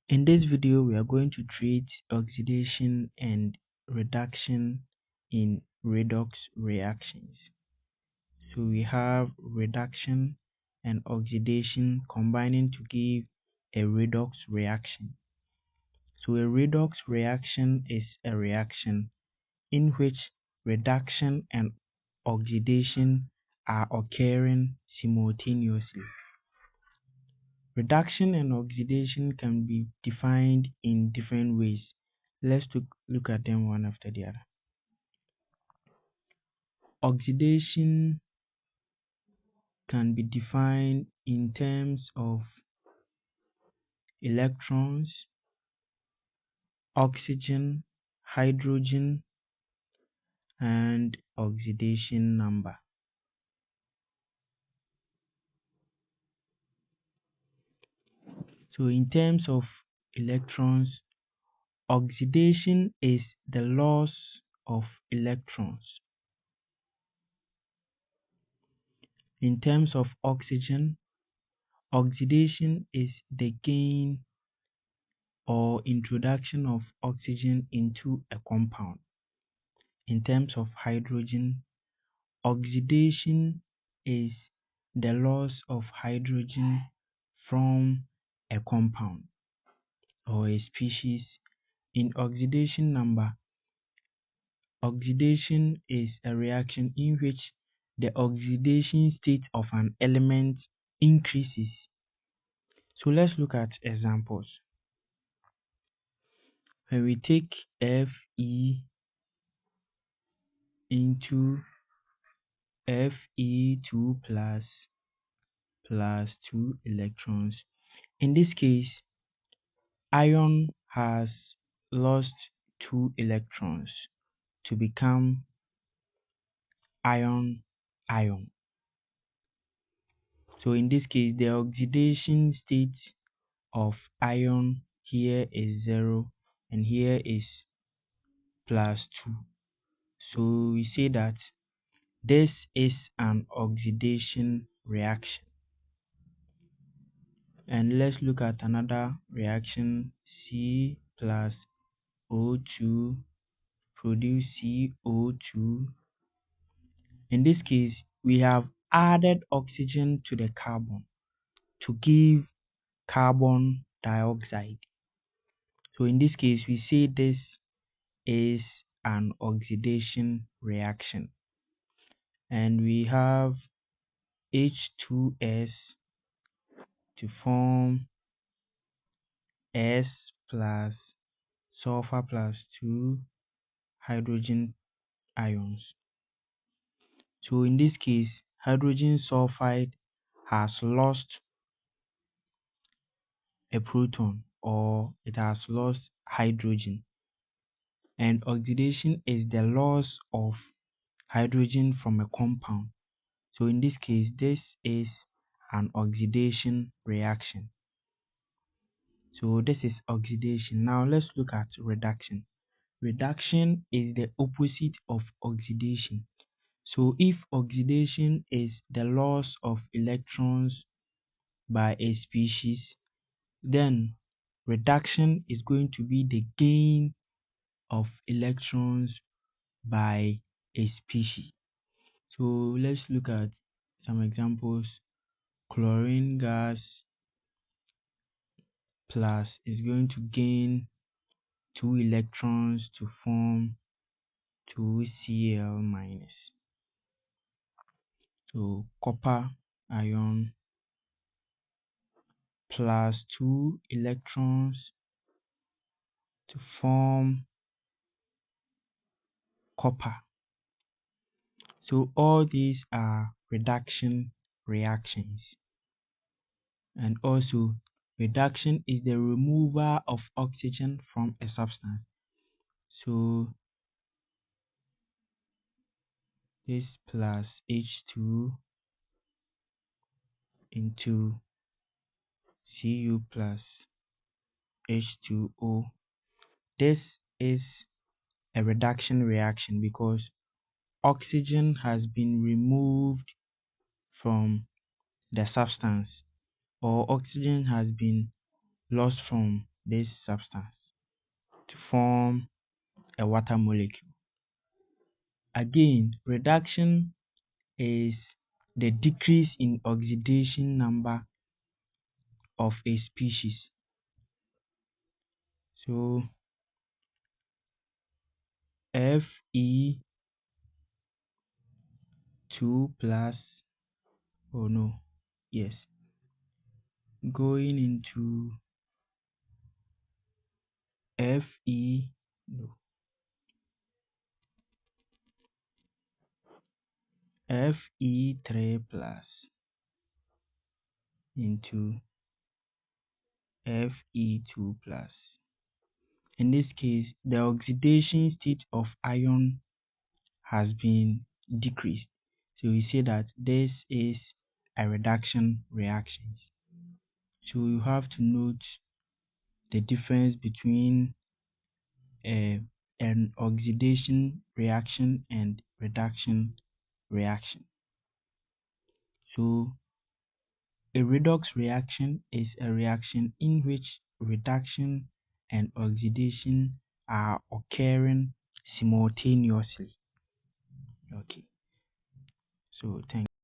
In this video, we are going to treat oxidation and reduction in redox reactions. So we have reduction and oxidation combining to give a redox reaction. So a redox reaction is a reaction in which reduction and oxidation are occurring simultaneously. Reduction and oxidation can be defined in different ways. Let's look at them one after the other. Oxidation can be defined in terms of electrons, oxygen, hydrogen, and oxidation number. So in terms of electrons, oxidation is the loss of electrons. In terms of oxygen, oxidation is the gain or introduction of oxygen into a compound. In terms of hydrogen, oxidation is the loss of hydrogen from a compound or a species. In oxidation number, oxidation is a reaction in which the oxidation state of an element increases. So let's look at examples. When we take Fe into Fe2 plus 2 electrons. In this case, iron has lost 2 electrons to become iron. So in this case, the oxidation state of iron here is 0 and here is plus 2. So we say that this is an oxidation reaction. And let's look at another reaction. C plus O2 produce CO2. In this case, we have added oxygen to the carbon to give carbon dioxide. So in this case, we say this is an oxidation reaction. And we have H2S to form S plus sulfur plus 2 hydrogen ions. So in this case, hydrogen sulfide has lost a proton or it has lost hydrogen. And oxidation is the loss of hydrogen from a compound. So in this case, this is an oxidation reaction. So this is oxidation. Now let's look at reduction. Reduction is the opposite of oxidation. So if oxidation is the loss of electrons by a species, then reduction is going to be the gain of electrons by a species. So let's look at some examples. Chlorine gas plus is going to gain 2 electrons to form 2Cl minus. So copper ion plus 2 electrons to form copper. So all these are reduction reactions. And also reduction is the removal of oxygen from a substance. So this plus H2 into Cu plus H2O. This is a reduction reaction because oxygen has been removed from the substance or oxygen has been lost from this substance to form a water molecule. Again, reduction is the decrease in oxidation number of a species. So Fe2 plus, oh no, yes, going into Fe, no, Fe3 plus into Fe2 plus. In this case, the oxidation state of iron has been decreased. So we say that this is a reduction reaction. So you have to note the difference between an oxidation reaction and reduction reaction. So a redox reaction is a reaction in which reduction and oxidation are occurring simultaneously. Okay, so thank